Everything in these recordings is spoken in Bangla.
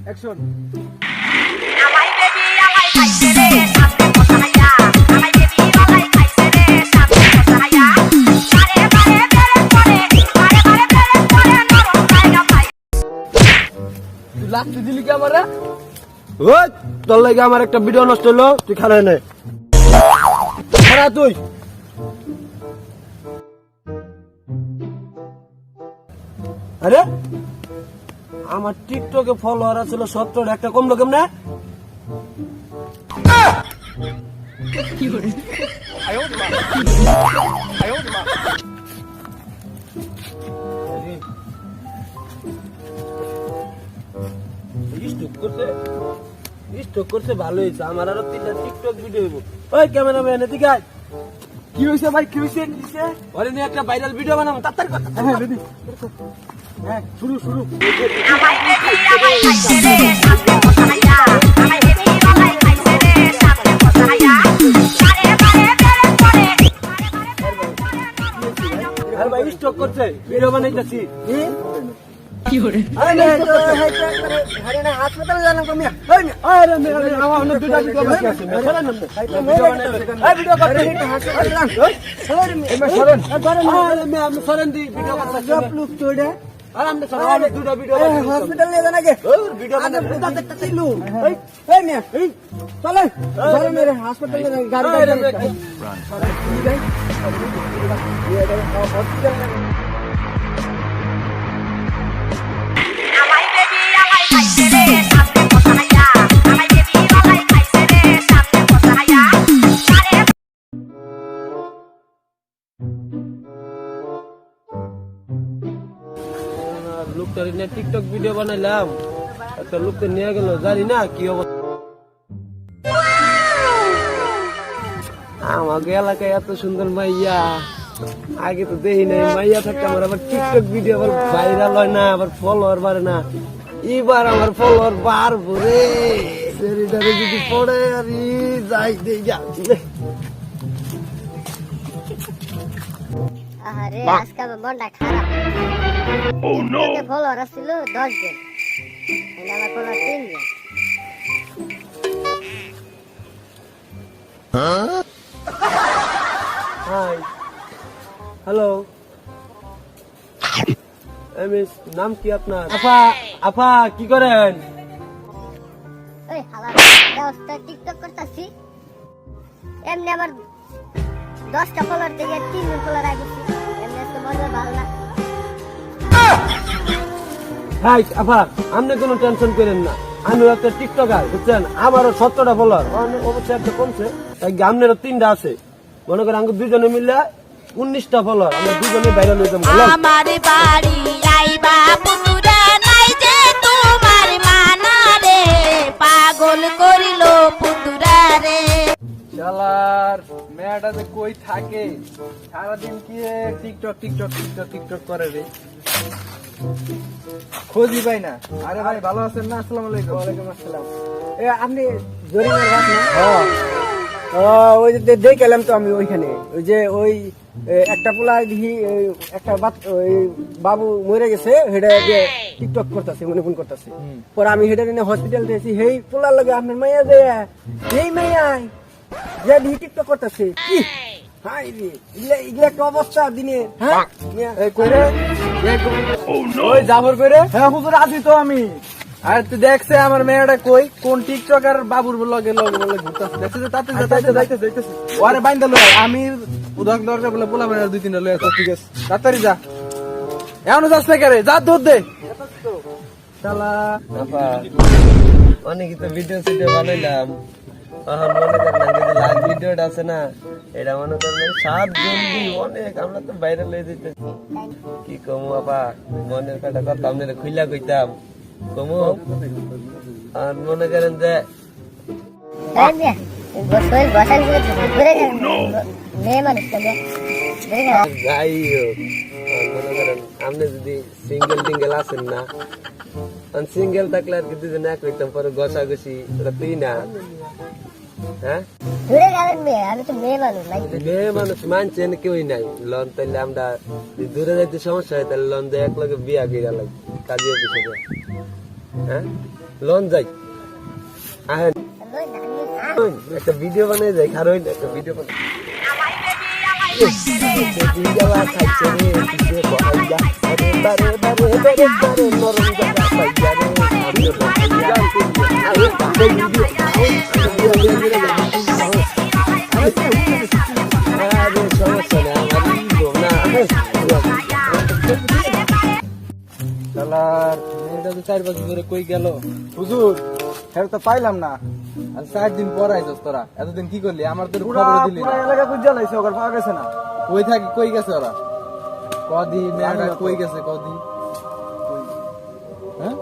অ্যাকশন। আমাই বেবি আমাই খাইছে রে সামনে বসাইয়া আমাই বেবি আমাই খাইছে রে সামনে বসাইয়া বারে বারে বেরে পড়ে বারে বারে বেরে পড়ে নরম জায়গা পাই। তুই লাস্ট দিলি কি আমারে? ওই তোর লাগি আমার একটা ভিডিও নষ্ট হলো, তুই খারাপ নে। খারাপ তুই। আরে আমার টিকটকে ফলোয়ার আছে 17, একটা কমলো কেমনে? স্টক করছে ভালো হয়েছে, আমার আরো 3টা টিকটক ভিডিও হইব। ওই ক্যামেরাম্যান এদিকে আয়। কি হয়েছে ভাই, কি হয়েছে? ওরে নিয়ে একটা ভাইরাল ভিডিও বানাবো, তাড়াতাড়ি কর। হ্যাঁ রেডি। হ্যাঁ শুরু। আমাই বেবি আমাই খাইছে রে সামনে বসাইয়া আমাই বেবি আমাই খাইছে রে সামনে বসাইয়া বারে বারে বেরে পড়ে আরে ভাই স্টক করছে, ভিডিও বানাইতেছি। আরে না তো আরে না হাসপাতালে জানা কমিয়া আরে আমার অন্য দুটা ভিডিও বাকি আছে, চলেন না ভিডিও বানাইতেছি। এই ভিডিও করতে হাসপাতালে জান এই মে সরেন। আরে মে আমি সরেন দি ভিডিও করতে সব লোক তোড়ে আর আমরা সরেন দুটা ভিডিও বাকি হসপিটাল নিয়ে জানা গে ভিডিও আগে বানাই পুতা দেখতে চাইলু এই মিয়া চলে ধরে মেরে হাসপাতালে গাড়ি আমাই বেবি আমাই খাইছে রে সামনে বসাইয়া আমাই বেবি আমাই খাইছে রে সামনে বসাইয়া বারে লোকটার নিয়ে টিকটক ভিডিও বানাইলাম, একটা লোককে নিয়ে গেল, জানি না কি অবস্থা। আমাকে এলাকায় এত সুন্দর মাইয়া আগে তো দেখি নাই, মাইয়া থাকতে আমার আবার টিকটক ভিডিও আবার ভাইরাল হয় না, আবার ফলোয়ার বাড়ে না। এবার আমার ফলোয়ার বাড়বো রে, সেরিটারে যদি পড়ে আর যাই দেখা আরে আজকে আমার মনটা খারাপ। টিকটকে ফলোয়ার ছিল 10 জন, এখানে আমার ফলোয়ার 3 জন। হাই হ্যালো নাম কি আপনার? আপা কি করেন? ওই হালার ব্যবস্থা টিকটক করতেছি, এমনি আমার 10টা ফলোয়ার থেকে 3 জন ফলোয়ার আগেছি, এমনি আজকে মজা ভালো না। হাই আপা, আপনি কোনো টেনশন করেন না, আমি একটা টিকটকার বুঝছেন, আমারও 17টা ফলোয়ার অবশ্যই একটা কমছে, তাই আপনারও 3টা আছে। মনে করেন আমাকে দুজনে মিলে 19টা ফলোয়ার, আমরা দুজনে ভাইরাল হইতাম। আমার বাড়ি আইবা পুতুরা নাই যে তোমার মানা রে পাগল করিল পুতুরা রে। শালার মেয়েটা যে কই থাকে সারাদিন কি টিকটক করে রে, খোঁজই পাই না। আরে ভাই ভালো আছেন না? আসসালামু আলাইকুম। ওয়ালাইকুম আসসালাম। এ আপনি জরিনার বাপ না? হ্যাঁ। ওই যে দেখলাম তো আমি ওইখানে, ওই যে ওই একটা পোলা দেখি একটা ওই বাবু মরে গেছে, হেডে যে টিকটক করতেছে, মনে ফোন করতেছে। পরে আমি হেডে নিয়ে হসপিটাল দিয়েছি, হেই পোলার লগে আপনার মাইয়া যে এই মাইয়াই যে দেখি টিকটক করতেছে। কি হাই রে, এগুলা একটা অবস্থা দিনে। হ্যাঁ কইরে ওই যাবর কইরে। হ্যাঁ হুজুর আছি তো আমি। আর তুই দেখছে আমার মেয়েটা কই কোন টিকটকার বাবুর লগে ঘুরতেছে, দেখছে যে তাতে যাইতেছে ওরে বাইন্দা লয়। আমি উদাহরণ দরকার বলে পোলা মেয়ের 2-3টা লয় আছে। ঠিক আছে তাড়াতাড়ি যা, এমন যাস না করে, যা দুধ দে শালা। আপা অনেকই তো ভিডিও বানাইলাম, এখন মনে করেন যে লাইভ ভিডিওটা আছে না, এটা মনে করেন 7 জলদি অনেক, আমরা তো ভাইরাল হয়ে যেতেছি। কি কমু আপা, মনের কাটা কথা আপনারা খুইলা কইতাম কমু। আর মনে করেন যে তাই মিয়া গোসল বসান ঘুরে গেল মেয়ে মানুষ তো ঘুরে গেল। যাই হোক, আর মনে করেন আপনি যদি সিঙ্গেল আছেন না, সিঙ্গেল থাকলে আর কি দুজনে এক হইতাম, পরে ঘষাঘষি ওটা তুই না। হ্যাঁ ঘুরে গেলেন মেয়ে, আমি তো মেয়ে মানুষ নাই। মেয়ে মানুষ মানছেন কেউই নাই লন, তাইলে আমরা দূরে যাইতে সমস্যা হয়, তাহলে লন দিয়ে এক লগে বিয়া কইরা লাগে কাজী অফিসে। হ্যাঁ লন যাই আহেন লই না আমি ওই, একটা ভিডিও বানিয়ে যাই আর ওই না, একটা ভিডিও বানাই গেলা খাইছে রে পিছে বহাইয়া আরে বারে বারে বারে বারে নরম জায়গা পাইয়া রে আমি বহাইয়া আরে বারে ভিডিও আরে সমস্যা নেই আমার ভিডিও না শালার মেয়েটা তো 4 বছর ধরে কই গেল হুজুর হ্যাঁ তো পাইলাম না আর 4 দিন পর আইছস তোরা এতদিন কি করলি আমার তো খবর দিলি না পুরো এলাকা খুঁজে লাইছে ওর পাওয়া গেছে না কই থাকি কই গেছে ওরা কদি মেয়েটা কই গেছে কদি হ্যাঁ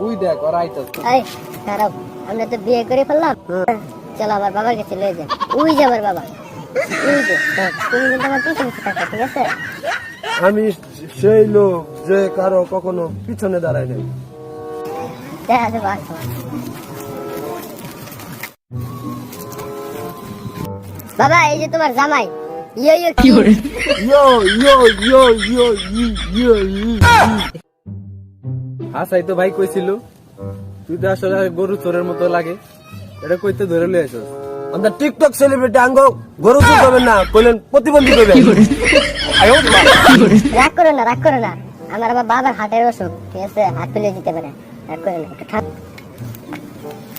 ওই দেখ ওরা আইতাছে এই খারাপ আমরা তো বিয়ে করে ফেললাম চলো আমার বাবার কাছে লয়ে যাই ওই যে আমার বাবা ওই যে তুমি কিন্তু আমার পিছনে থাকো ঠিক আছে আমি সেই লোক যে কারো কখনো পিছনে দাঁড়ায় নাই দেখা যাবে আসো বাবা এই যে তোমার জামাই ইয়ো ইয়ো কি ইয়ো ইয়ো ইয়ো ইয়ো ইয়ো ইয়ো হাসাই তো ভাই কইছিল তুই তো আসলে গরু চোরের মতো লাগে এটা কইতে ধরে লই আইছস আমরা টিকটক সেলিব্রিটি আঙ্গ গরু চুর করবেন না কইলেন প্রতিবন্ধী করবেন রাগ করো না আমার আবার বাবার হাটের অসুখ ঠিক আছে হাত ফেলে দিতে পারে রাগ করো না একটু থাক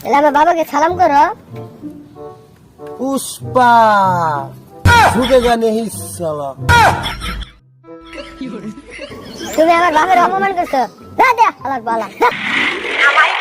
এলে আমার বাবাকে সালাম করো পুষ্পা ঝুঁকেগা নেহি সালা তুমি আমার বাবার অপমান করছো দা দে আলাক বালা আমায়